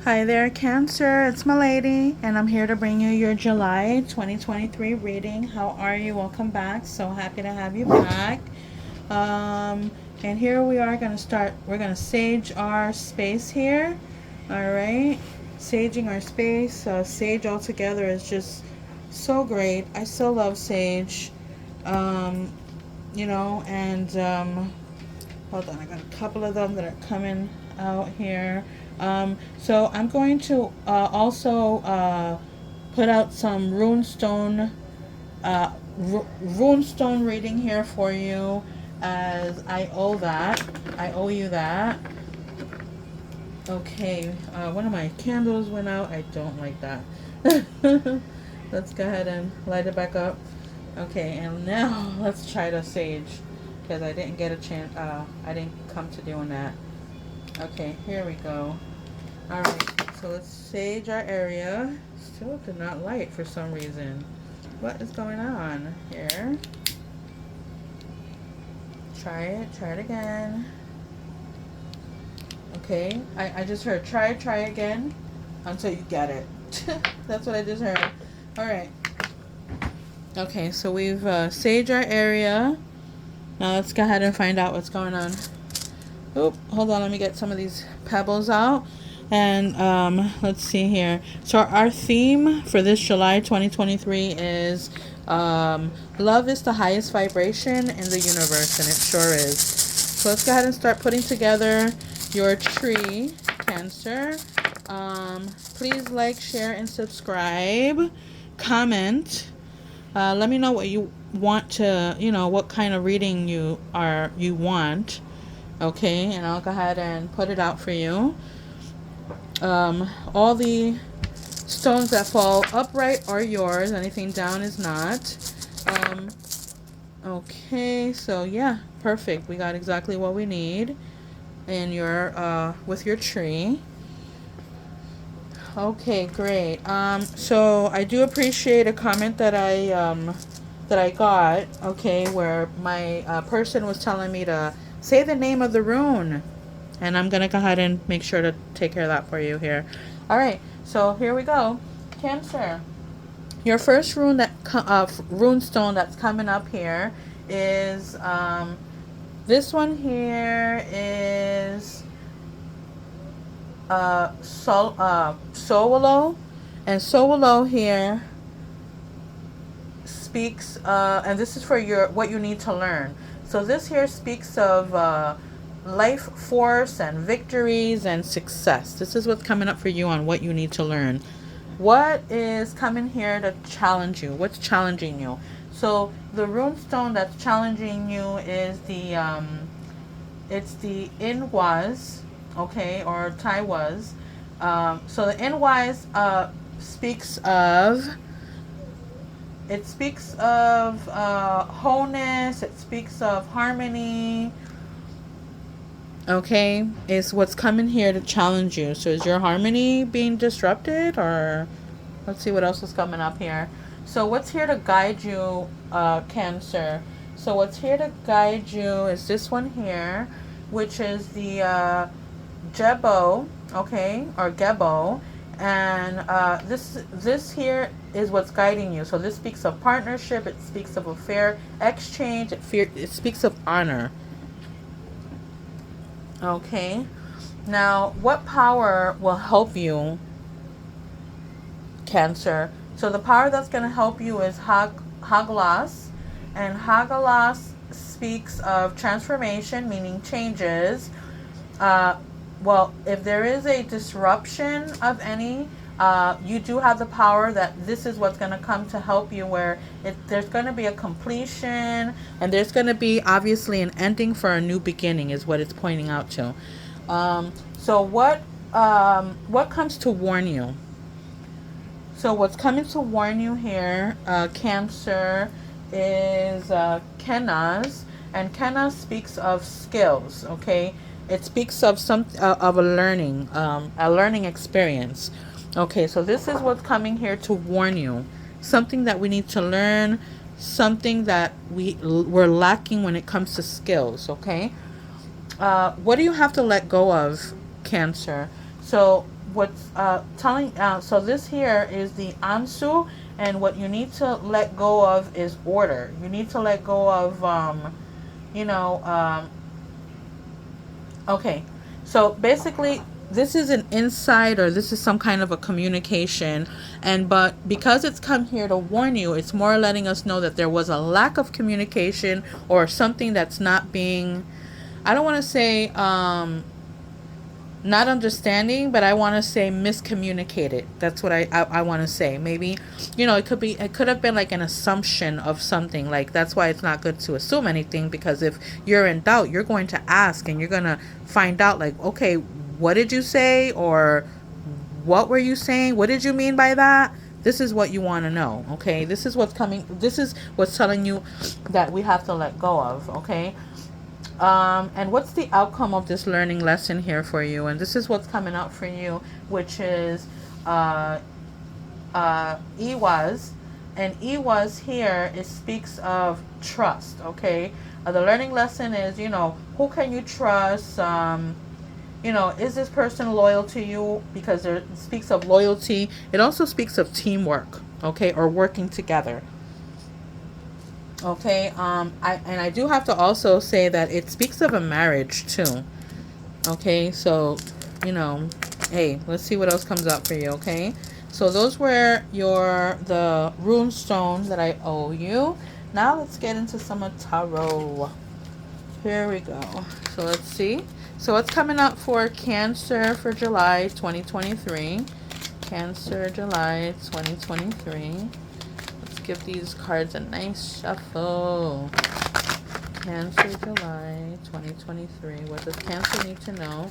Hi there, Cancer. It's Milady, and I'm here to bring you your July 2023 reading. How are you? Welcome back. So happy to have you back. Um, and here we are going to start. We're going to sage our space here. All right. Saging our space. Sage altogether is just so great. I still love sage. Um, and hold on, I got a couple of them that are coming out here. So I'm going to also put out some runestone reading here for you, as I owe that. I owe you that. Okay, one of my candles went out. I don't like that. Let's go ahead and light it back up. Okay, and now let's try to sage, because I didn't get a chance. I didn't come to doing that. Okay, here we go. All right, so let's sage our area. Still did not light for some reason. What is going on here? Try it again. Okay, I just heard try again until you get it. That's what I just heard. All right. Okay, so we've saged our area. Now let's go ahead and find out what's going on. Oop, hold on, let me get some of these pebbles out. And let's see here. So our theme for this July 2023 is love is the highest vibration in the universe, and it sure is. So let's go ahead and start putting together your tree, Cancer. Please like, share, and subscribe. Comment. Let me know what you want to, what kind of reading you want. Okay, and I'll go ahead and put it out for you. All the stones that fall upright are yours. Anything down is not. Okay, so yeah, perfect. We got exactly what we need in your with your tree. Okay, great. So I do appreciate a comment that I got. Okay, where my person was telling me to say the name of the rune, and I'm gonna go ahead and make sure to take care of that for you here. All right, so here we go, Cancer. Your first rune rune stone that's coming up here is this one here is Sowolo, and Sowolo here speaks and this is for what you need to learn. So this here speaks of life force and victories and success. This is what's coming up for you on what you need to learn. What is coming here to challenge you? What's challenging you? So the rune stone that's challenging you is it's the Inwas, okay, or Taiwas. So the Inwise speaks of wholeness. It speaks of harmony. Okay, is what's coming here to challenge you. So is your harmony being disrupted, or let's see what else is coming up here. So what's here to guide you, Cancer? So what's here to guide you is this one here, which is the Jebo, okay, or Gebo, and this here is what's guiding you. So this speaks of partnership. It speaks of a fair exchange. It speaks of honor. Okay. Now, what power will help you, Cancer? So the power that's going to help you is Haglas, and Haglas speaks of transformation, meaning changes. Well, if there is a disruption of any, you do have the power that this is what's going to come to help you, where there's going to be a completion, and there's going to be obviously an ending for a new beginning is what it's pointing out to. So what comes to warn you? So what's coming to warn you here, Cancer, is Kenas, and Kenas speaks of skills, okay? It speaks of a learning experience. Okay, so this is what's coming here to warn you. Something that we need to learn, something that we're lacking when it comes to skills, okay? What do you have to let go of, Cancer? So what's telling so this here is the Ansu, and what you need to let go of is order. You need to let go of you know okay, so basically this is an insight, or this is some kind of a communication, and but because it's come here to warn you, it's more letting us know that there was a lack of communication, or something that's not being, I don't want to say not understanding, but I want to say miscommunicated. That's what I want to say. Maybe, it could have been like an assumption of something. Like, that's why it's not good to assume anything, because if you're in doubt, you're going to ask, and you're going to find out, like, okay, what did you say? Or what were you saying? What did you mean by that? This is what you want to know. Okay. This is what's coming. This is what's telling you that we have to let go of. Okay. And what's the outcome of this learning lesson here for you? And this is what's coming up for you, which is Iwas. And Iwas here, it speaks of trust, okay? The learning lesson is, who can you trust? Is this person loyal to you? Because it speaks of loyalty. It also speaks of teamwork, okay? Or working together. Okay, I do have to also say that it speaks of a marriage too. Okay, so, hey, let's see what else comes up for you, okay? So those were the rune stone that I owe you. Now let's get into some of tarot. Here we go. So let's see. So what's coming up for Cancer for July 2023? Cancer, July 2023. Give these cards a nice shuffle. Cancer, July 2023. What does Cancer need to know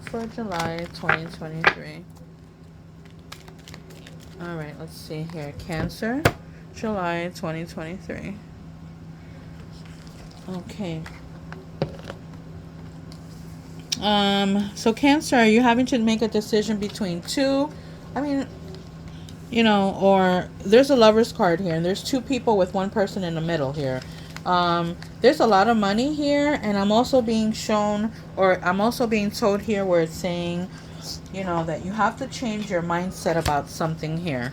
for July 2023? All right, let's see here. Cancer, July 2023. Okay. So Cancer, are you having to make a decision between two? Or there's a Lover's card here, and there's two people with one person in the middle here. There's a lot of money here, and I'm also being shown, or I'm also being told here where it's saying, that you have to change your mindset about something here.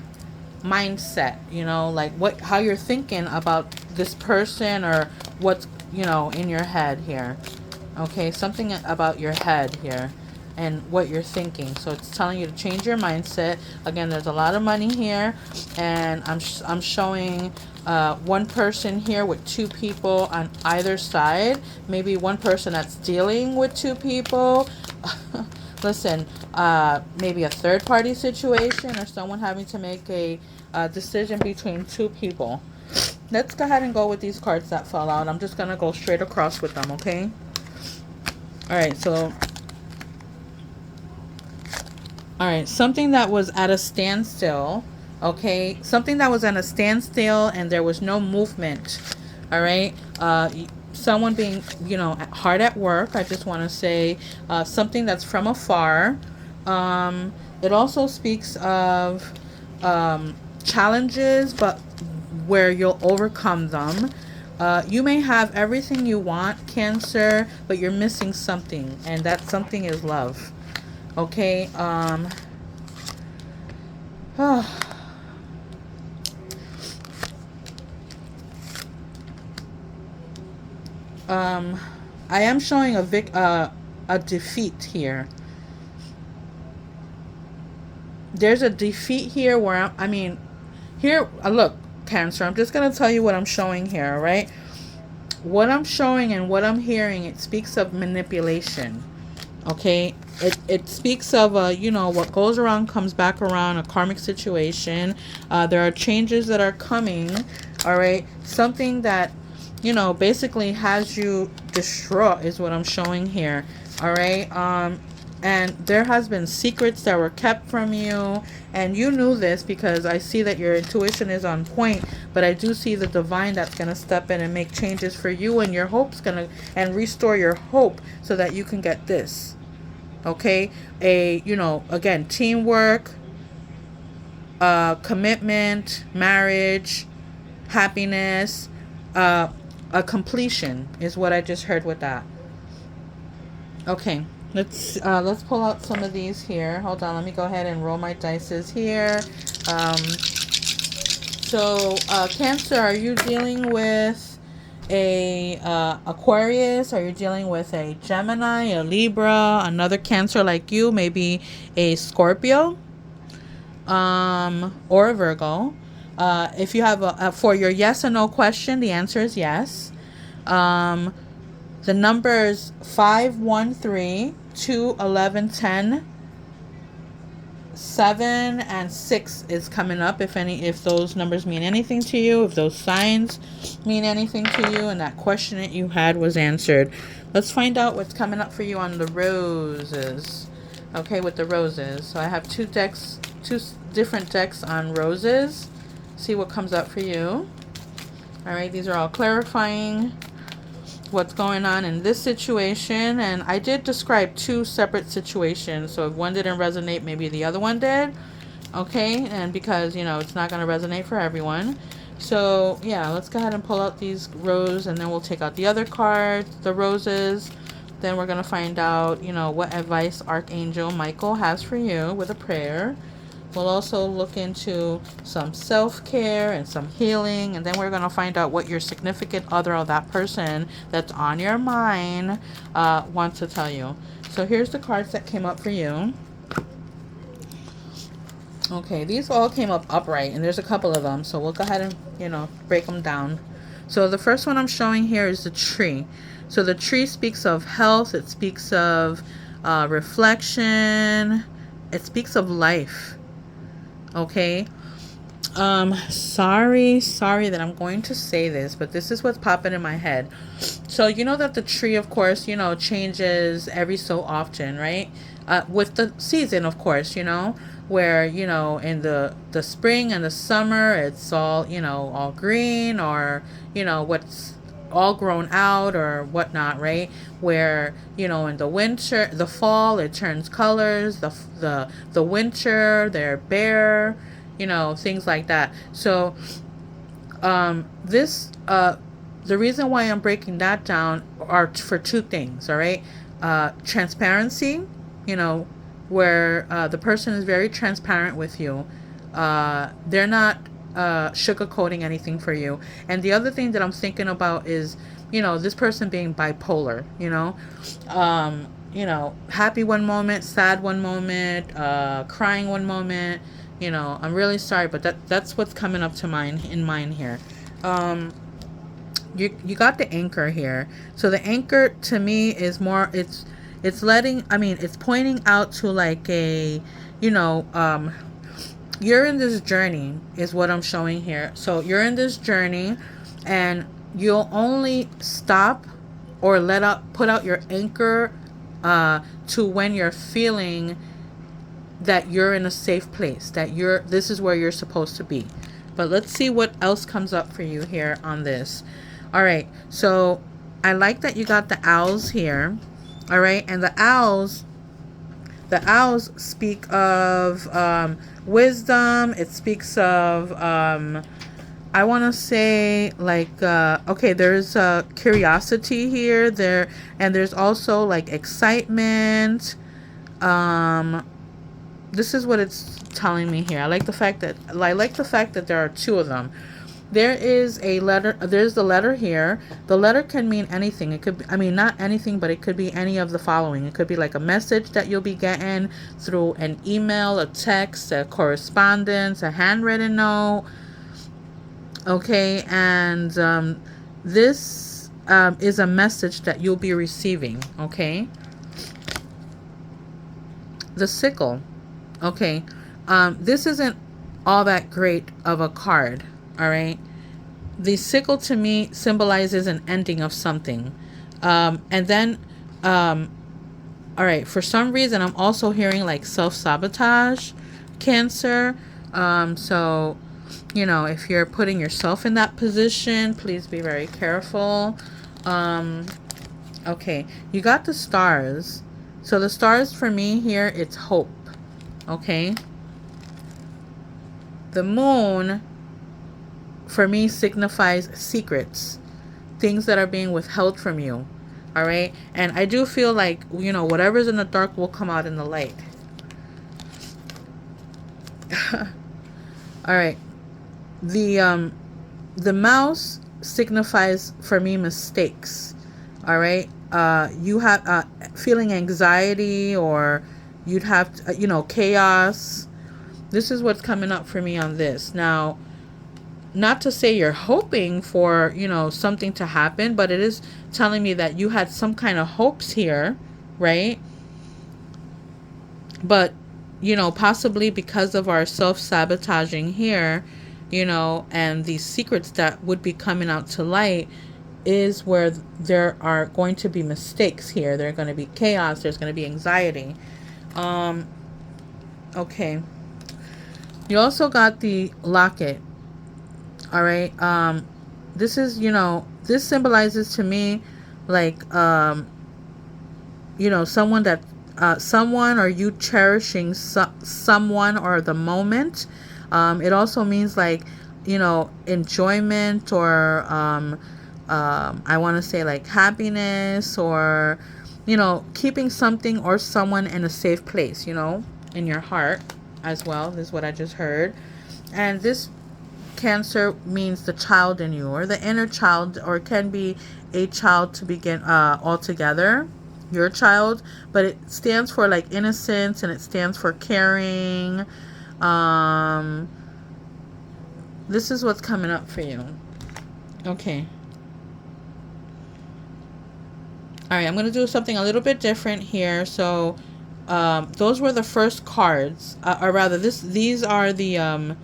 Mindset, like how you're thinking about this person, or what's, in your head here. Okay, something about your head here and what you're thinking. So it's telling you to change your mindset. Again, there's a lot of money here, and I'm showing one person here with two people on either side. Maybe one person that's dealing with two people. Listen, maybe a third party situation, or someone having to make a decision between two people. Let's go ahead and go with these cards that fell out. I'm just going to go straight across with them, okay? All right, so something that was at a standstill, okay? Something that was at a standstill and there was no movement, all right? Someone being, hard at work. I just want to say something that's from afar. It also speaks of challenges, but where you'll overcome them. You may have everything you want, Cancer, but you're missing something, and that something is love. Okay, I am showing a defeat here. There's a defeat here where here, look, Cancer, I'm just going to tell you what I'm showing here, all right? What I'm showing and what I'm hearing, it speaks of manipulation. Okay, it speaks of what goes around comes back around, a karmic situation. There are changes that are coming, all right? Something that basically has you distraught is what I'm showing here, all right? And there has been secrets that were kept from you, and you knew this because I see that your intuition is on point, but I do see the divine that's going to step in and make changes for you, and your hope's going to, and restore your hope so that you can get this. Okay? Again, teamwork, commitment, marriage, happiness, a completion is what I just heard with that. Okay. Let's pull out some of these here. Hold on, let me go ahead and roll my dices here. Um, Cancer, are you dealing with a Aquarius? Are you dealing with a Gemini, a Libra, another Cancer like you, maybe a Scorpio, or a Virgo? If you have for your yes or no question, the answer is yes. The numbers 513, 2, 11, 10, 7, and 6 is coming up. If those numbers mean anything to you, if those signs mean anything to you, and that question that you had was answered. Let's find out what's coming up for you on the roses. Okay, with the roses. So I have two different decks on roses. See what comes up for you. All right, these are all clarifying what's going on in this situation, and I did describe two separate situations, so if one didn't resonate, maybe the other one did. Okay, and because it's not going to resonate for everyone, so yeah, let's go ahead and pull out these roses, and then we'll take out the other cards, the roses. Then we're going to find out what advice Archangel Michael has for you with a prayer. We'll also look into some self-care and some healing, and then we're going to find out what your significant other or that person that's on your mind wants to tell you. So here's the cards that came up for you. Okay, these all came up upright, and there's a couple of them, so we'll go ahead and break them down. So the first one I'm showing here is the tree. So the tree speaks of health, it speaks of reflection, it speaks of life. Okay, sorry that I'm going to say this, but this is what's popping in my head. So you know that the tree, of course, changes every so often, right? With the season, of course, where in the spring and the summer it's all all green, or what's all grown out or whatnot, right? Where in the winter, the fall, it turns colors. The winter, they're bare, things like that. So this the reason why I'm breaking that down are for two things. All right, transparency, where the person is very transparent with you. They're not sugarcoating anything for you. And the other thing that I'm thinking about is, this person being bipolar, happy one moment, sad one moment, crying one moment. I'm really sorry, but that's what's coming up to mind here. You got the anchor here. So the anchor to me is more, it's pointing out to like a, you're in this journey is what I'm showing here. So you're in this journey, and you'll only stop or put out your anchor to when you're feeling that you're in a safe place, that this is where you're supposed to be. But let's see what else comes up for you here on this. All right, so I like that you got the owls here. All right, and the owls speak of wisdom. It speaks of I want to say like okay, there's curiosity here, and there's also like excitement. This is what it's telling me here. I like the fact that there are two of them. There is a letter. There's the letter here. The letter can mean anything. It could be, not anything, but it could be any of the following. It could be like a message that you'll be getting through an email, a text, a correspondence, a handwritten note. Okay, and this is a message that you'll be receiving. Okay. The sickle. Okay. This isn't all that great of a card. All right. The sickle to me symbolizes an ending of something. And then, all right, for some reason, I'm also hearing like self-sabotage, Cancer. So, if you're putting yourself in that position, please be very careful. Okay, you got the stars. So the stars for me here, it's hope. Okay. The moon for me signifies secrets, things that are being withheld from you. All right. And I do feel like, you know, whatever's in the dark will come out in the light. All right. The mouse signifies for me mistakes. All right. You have feeling anxiety, or you'd have you know, chaos. This is what's coming up for me on this. Now, not to say you're hoping for, you know, something to happen, but it is telling me that you had some kind of hopes here, right? But, you know, possibly because of our self-sabotaging here, you know, and these secrets that would be coming out to light, is where there are going to be mistakes here. There are going to be chaos. There's going to be anxiety. Okay. You also got the locket. All right. This is, you know, this symbolizes to me like, you know, someone that, someone or you cherishing someone or the moment. It also means like, you know, enjoyment, or I want to say like happiness, or, you know, keeping something or someone in a safe place, you know, in your heart as well. This is what I just heard. And this Cancer means the child in you, or the inner child, or it can be a child to begin altogether, your child, but it stands for like innocence, and it stands for caring. This is what's coming up for you. Okay. All right, I'm going to do something a little bit different here. So those were the first cards, or rather, these are the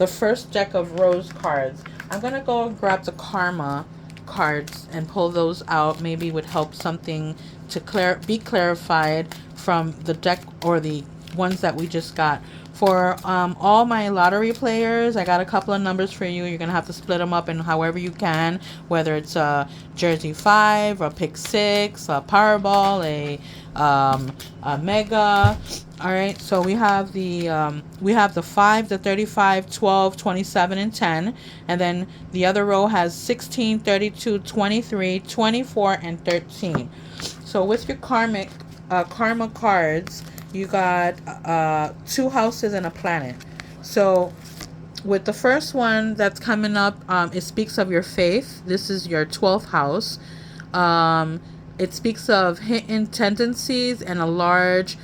first deck of rose cards. I'm going to go and grab the karma cards and pull those out. Maybe would help something to be clarified from the deck, or the ones that we just got. For all my lottery players, I got a couple of numbers for you. You're going to have to split them up in however you can, whether it's a Jersey 5, a Pick 6, a Powerball, a Mega. All right, so we have the 5, the 35, 12, 27, and 10. And then the other row has 16, 32, 23, 24, and 13. So with your karma cards, you got 2 houses and a planet. So with the first one that's coming up, it speaks of your faith. This is your 12th house. It speaks of hidden tendencies and a large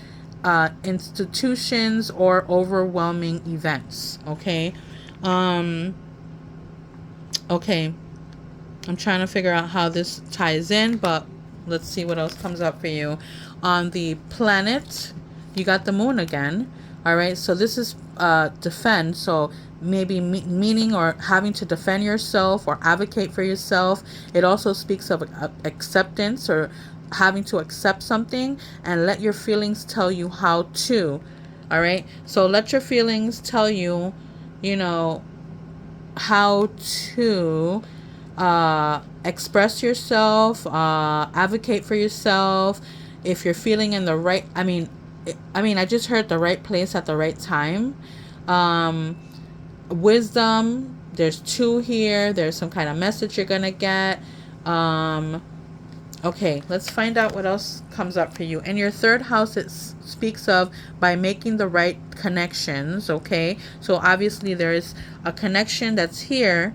institutions or overwhelming events. Okay. Okay. I'm trying to figure out how this ties in, but let's see what else comes up for you. On the planet, you got the moon again. All right. So this is defend. So maybe meaning or having to defend yourself or advocate for yourself. It also speaks of acceptance, or having to accept something, and let your feelings tell you how to. All right. So let your feelings tell you, you know, how to express yourself, advocate for yourself. If you're feeling in the right, I just heard the right place at the right time. Wisdom, there's 2 here. There's some kind of message you're gonna get. Okay, let's find out what else comes up for you. In your 3rd house, it speaks of by making the right connections. Okay, so obviously there is a connection that's here,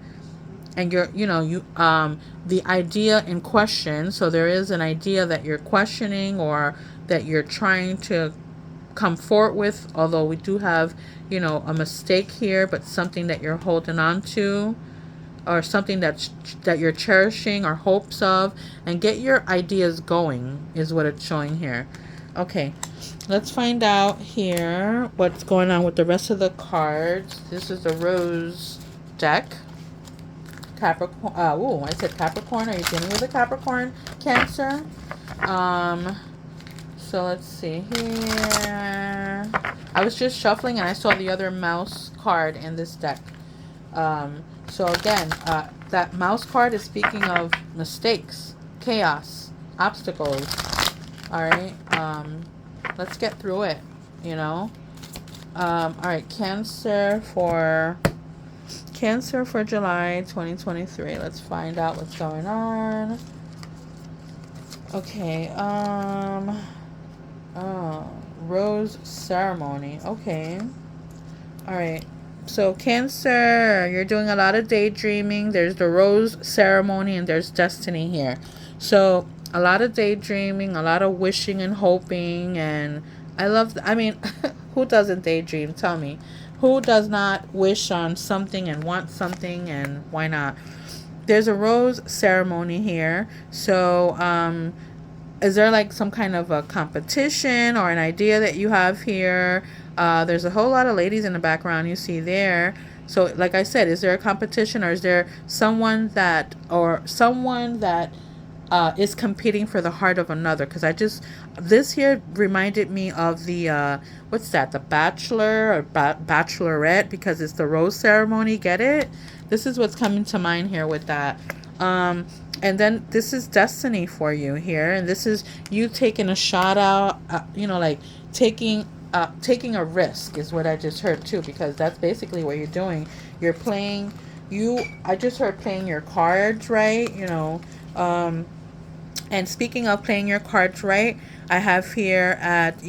and the idea in question. So there is an idea that you're questioning, or that you're trying to come forward with, although we do have, a mistake here, but something that you're holding on to, or something that you're cherishing or hopes of, and get your ideas going is what it's showing here. Okay, let's find out here what's going on with the rest of the cards. This is the rose deck. Capricorn. I said Capricorn. Are you dealing with a Capricorn, Cancer? So let's see here. I was just shuffling and I saw the other mouse card in this deck. So again, that mouse card is speaking of mistakes, chaos, obstacles. All right. Let's get through it. All right. Cancer for July 2023. Let's find out what's going on. Okay. Oh, rose ceremony. Okay. All right. So, Cancer, you're doing a lot of daydreaming. There's the rose ceremony and there's destiny here. So, a lot of daydreaming, a lot of wishing and hoping. And I love, I mean, who doesn't daydream? Tell me. Who does not wish on something and want something, and why not? There's a rose ceremony here. So, is there like some kind of a competition or an idea that you have here? There's a whole lot of ladies in the background you see there. So, like I said, is there a competition, or is there someone that is competing for the heart of another? Because this here reminded me of the, what's that, the Bachelor or Bachelorette, because it's the rose ceremony. Get it? This is what's coming to mind here with that. And then this is destiny for you here, and this is you taking a shot out, like taking a risk is what I just heard too, because that's basically what you're doing. You're playing. I just heard playing your cards right. And speaking of playing your cards right, I have here at,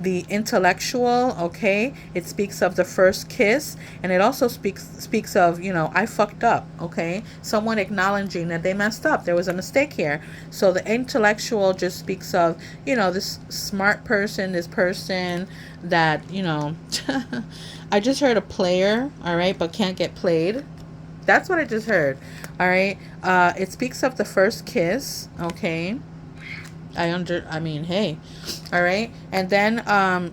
the intellectual, okay? It speaks of the first kiss, and it also speaks of, I fucked up, okay? Someone acknowledging that they messed up. There was a mistake here. So the intellectual just speaks of, this smart person, this person that, I just heard a player, all right, but can't get played. That's what I just heard. All right. It speaks of the first kiss. Okay. I mean, hey. All right. And then, all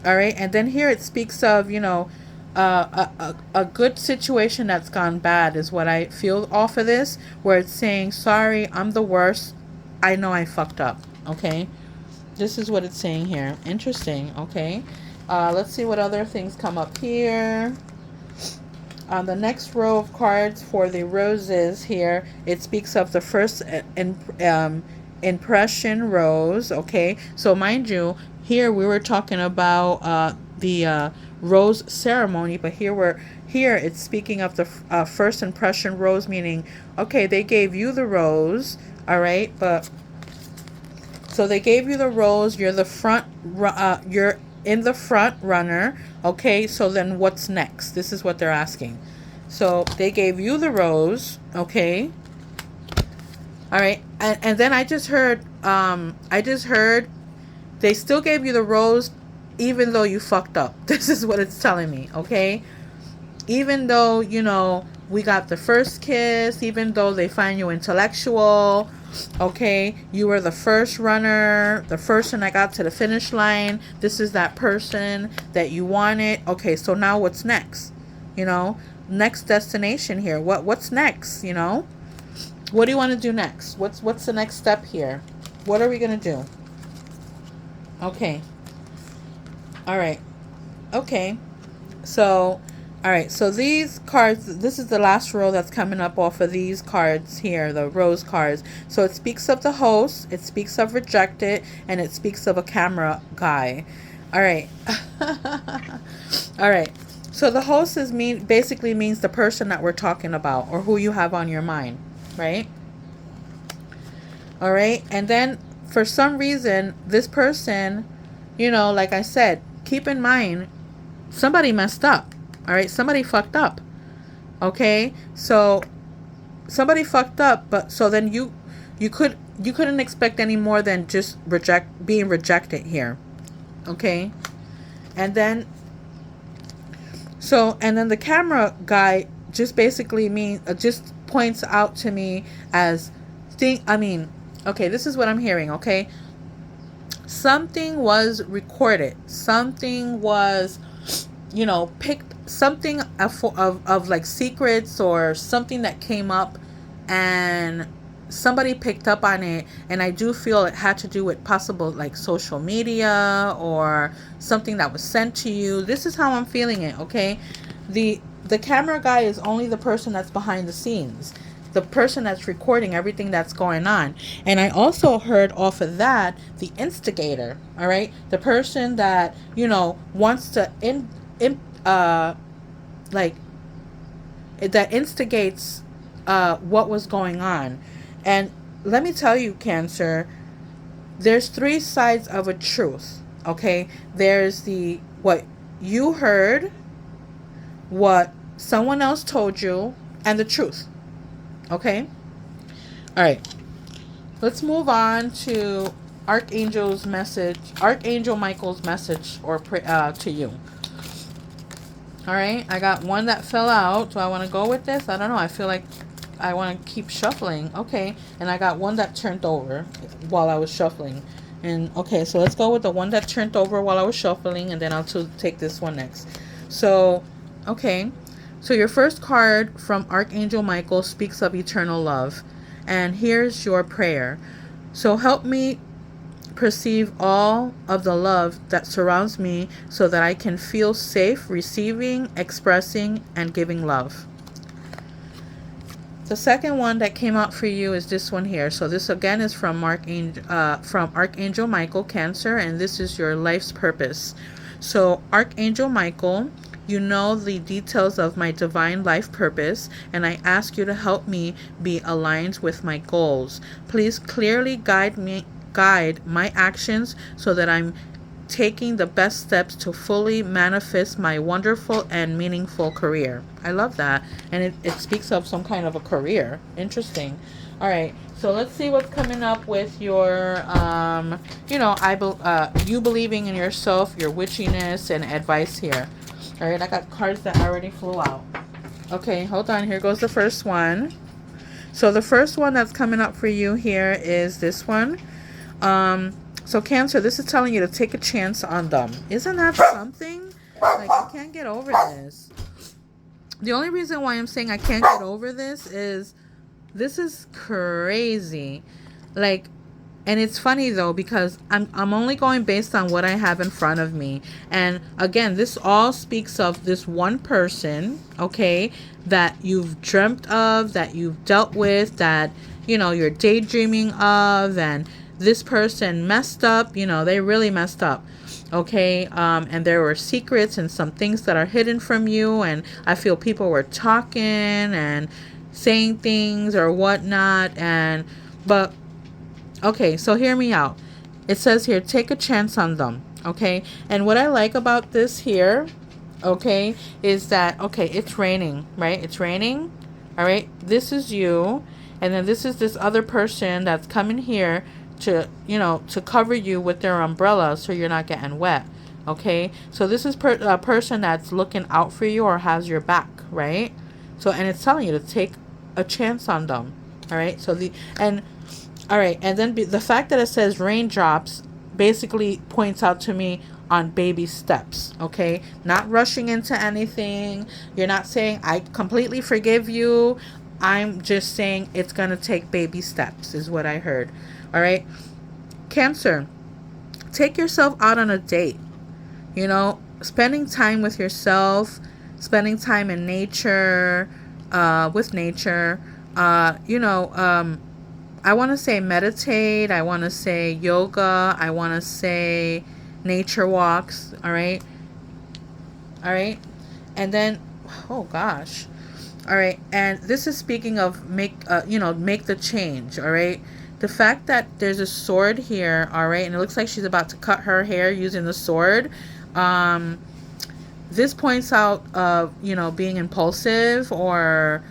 right. And then here it speaks of, a good situation that's gone bad is what I feel off of this, where it's saying, sorry, I'm the worst. I know I fucked up. Okay. This is what it's saying here. Interesting. Okay. Let's see what other things come up here. On the next row of cards for the roses here, it speaks of the first impression rose. Okay, so mind you, here we were talking about the rose ceremony, but here it's speaking of the first impression rose, meaning, okay, they gave you the rose, all right, but so they gave you the rose. You're the you're in the front runner. Okay, so then what's next? This is what they're asking. So they gave you the rose. Okay. All right. And then I just heard they still gave you the rose even though you fucked up. This is what it's telling me. Okay. Even though, we got the first kiss, even though they find you intellectual, okay, you were the first runner, the first one that got to the finish line. This is that person that you wanted. Okay, so now what's next? Next destination here. What's next? What do you want to do next? What's the next step here? What are we gonna do? Okay. All right. Okay. So, all right. So these cards, this is the last row that's coming up off of these cards here, the rose cards. So it speaks of the host, it speaks of rejected, and it speaks of a camera guy. All right. All right. So the host basically means the person that we're talking about, or who you have on your mind, right? All right. And then for some reason, this person, like I said, keep in mind, somebody messed up. All right. Somebody fucked up. Okay. So somebody fucked up, but so then you couldn't expect any more than just being rejected here. Okay. And then the camera guy just basically just points out to me as okay, this is what I'm hearing, okay? Something was recorded. Something was, picked, something of like secrets or something that came up, and somebody picked up on it, and I do feel it had to do with possible like social media or something that was sent to you. This is how I'm feeling it, okay? The camera guy is only the person that's behind the scenes, the person that's recording everything that's going on. And I also heard off of that the instigator, all right? The person that, wants to that instigates what was going on. And let me tell you, Cancer, there's three sides of a truth. Okay, there's the what you heard, what someone else told you, and the truth. Okay, all right. Let's move on to Archangel's message, Archangel Michael's message to you. All right, I got one that fell out. Do I want to go with this? I don't know. I feel like I want to keep shuffling. Okay, and I got one that turned over while I was shuffling. And okay, so let's go with the one that turned over while I was shuffling, and then I'll take this one next. So, okay. So your first card from Archangel Michael speaks of eternal love. And here's your prayer. So help me perceive all of the love that surrounds me so that I can feel safe receiving, expressing, and giving love. The second one that came out for you is this one here. So this again is from Archangel Michael, Cancer, and this is your life's purpose. So Archangel Michael, you know the details of my divine life purpose, and I ask you to help me be aligned with my goals. Please clearly guide my actions so that I'm taking the best steps to fully manifest my wonderful and meaningful career. I love that. And it speaks of some kind of a career. Interesting. All right. So let's see what's coming up with your, you believing in yourself, your witchiness, and advice here. All right. I got cards that already flew out. Okay. Hold on. Here goes the first one. So the first one that's coming up for you here is this one. So Cancer, this is telling you to take a chance on them. Isn't that something? Like, I can't get over this. The only reason why I'm saying I can't get over this is crazy. Like, and it's funny though, because I'm only going based on what I have in front of me. And again, this all speaks of this one person, okay, that you've dreamt of, that you've dealt with, that, you're daydreaming of, and this person messed up, they really messed up. Okay, and there were secrets and some things that are hidden from you, and I feel people were talking and saying things or whatnot, but okay, so hear me out. It says here, take a chance on them. Okay, and what I like about this here, okay, is that, okay, it's raining, right? It's raining. All right, this is you, and then this is this other person that's coming here to cover you with their umbrella so you're not getting wet. Okay, so this is a person that's looking out for you or has your back, right? So, and it's telling you to take a chance on them. All right, all right, and then the fact that it says raindrops basically points out to me on baby steps. Okay, not rushing into anything. You're not saying I completely forgive you. I'm just saying it's gonna take baby steps is what I heard. All right, Cancer, take yourself out on a date. Spending time with yourself, spending time in nature, with nature. I want to say meditate. I want to say yoga. I want to say nature walks. All right. All right. And then, oh gosh. All right. And this is speaking of make the change. All right. The fact that there's a sword here. All right. And it looks like she's about to cut her hair using the sword. This points out of, being impulsive, or,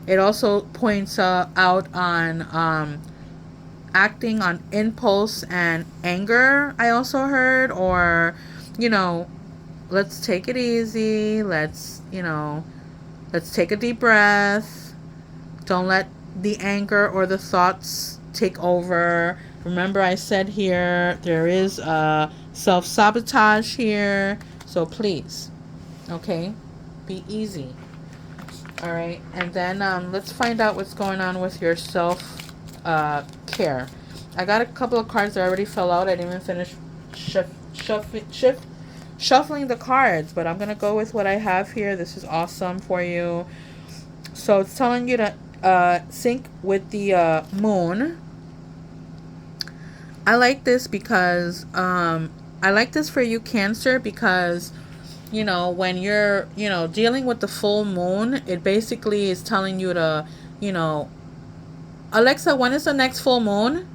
it also points out on acting on impulse and anger, I also heard, or, let's take it easy. Let's take a deep breath. Don't let the anger or the thoughts take over. Remember I said here, there is self-sabotage here. So please, okay, be easy. All right, and then let's find out what's going on with your self-care. I got a couple of cards that already fell out. I didn't even finish shuffling the cards, but I'm going to go with what I have here. This is awesome for you. So it's telling you to sync with the moon. I like this because, I like this for you, Cancer, because when you're, dealing with the full moon, it basically is telling you to, Alexa, when is the next full moon?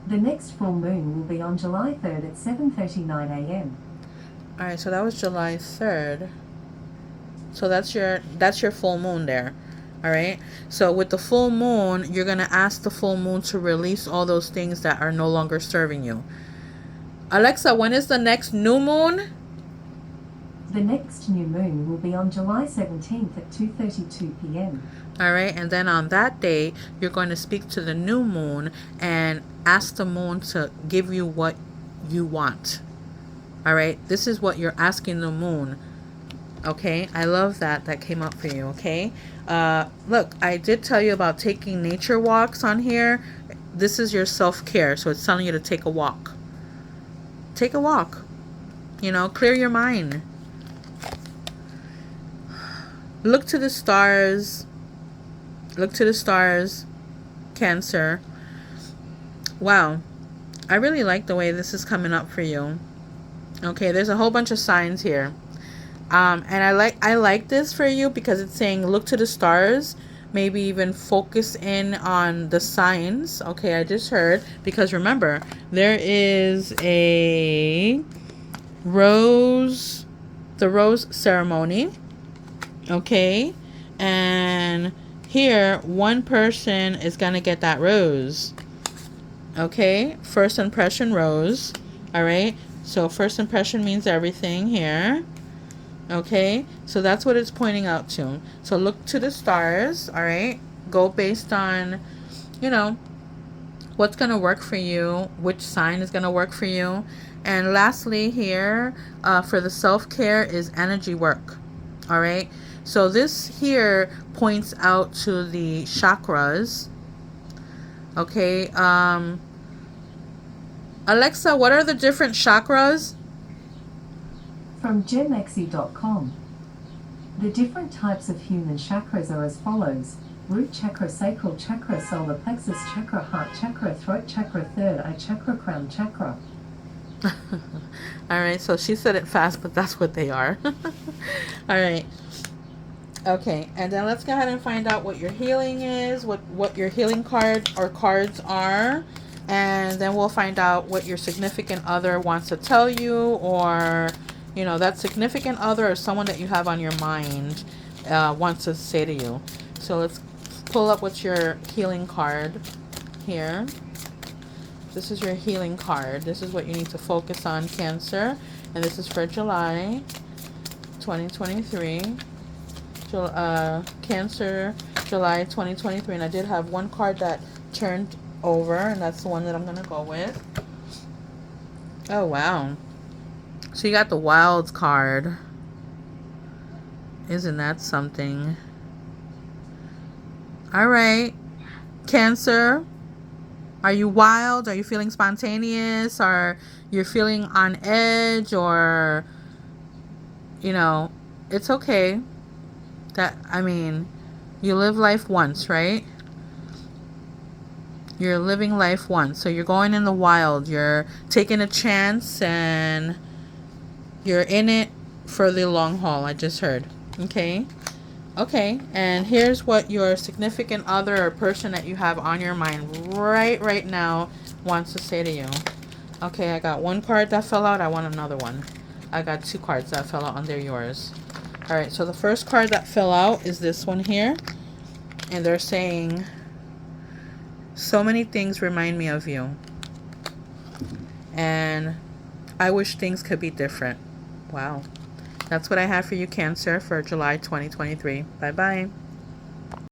The next full moon will be on July 3rd at 7:39 a.m. All right, so that was July 3rd. So that's your full moon there. All right. So with the full moon, you're going to ask the full moon to release all those things that are no longer serving you. Alexa, when is the next new moon? The next new moon will be on July 17th at 2:32 p.m. All right. And then on that day, you're going to speak to the new moon and ask the moon to give you what you want. All right. This is what you're asking the moon. Okay, I love that came up for you. Okay, look, I did tell you about taking nature walks on here. This is your self-care, so it's telling you to take a walk. Take a walk, clear your mind. Look to the stars. Look to the stars, Cancer. Wow, I really like the way this is coming up for you. Okay, there's a whole bunch of signs here. And I like this for you because it's saying look to the stars, maybe even focus in on the signs. Okay, I just heard, because remember, there is the rose ceremony. Okay, and here one person is gonna get that rose. Okay, first impression rose. All right, so first impression means everything here. Okay, so that's what it's pointing out to. So look to the stars, all right? Go based on, what's going to work for you, which sign is going to work for you. And lastly here, for the self-care is energy work, all right? So this here points out to the chakras, okay? Alexa, what are the different chakras? From gemexi.com. The different types of human chakras are as follows: root chakra, sacral chakra, solar plexus chakra, heart chakra, throat chakra, third eye chakra, crown chakra. All right, so she said it fast, but that's what they are. All right. Okay, and then let's go ahead and find out what your healing is, what your healing card or cards are, and then we'll find out what your significant other wants to tell you, or that significant other or someone that you have on your mind wants to say to you. So let's pull up what's your healing card here. This is your healing card. This is what you need to focus on, Cancer, and this is for July 2023. Cancer, July 2023, and I did have one card that turned over, and that's the one that I'm gonna go with. Oh wow, so you got the Wild card. Isn't that something? All right, Cancer, are you wild? Are you feeling spontaneous? Or you're feeling on edge? Or it's okay. You live life once, right? You're living life once. So you're going in the wild. You're taking a chance and you're in it for the long haul, I just heard. Okay? Okay. And here's what your significant other or person that you have on your mind right now wants to say to you. Okay, I got one card that fell out. I want another one. I got two cards that fell out, and they're yours. All right, so the first card that fell out is this one here. And they're saying, so many things remind me of you. And I wish things could be different. Wow. That's what I have for you, Cancer, for July 2023. Bye-bye.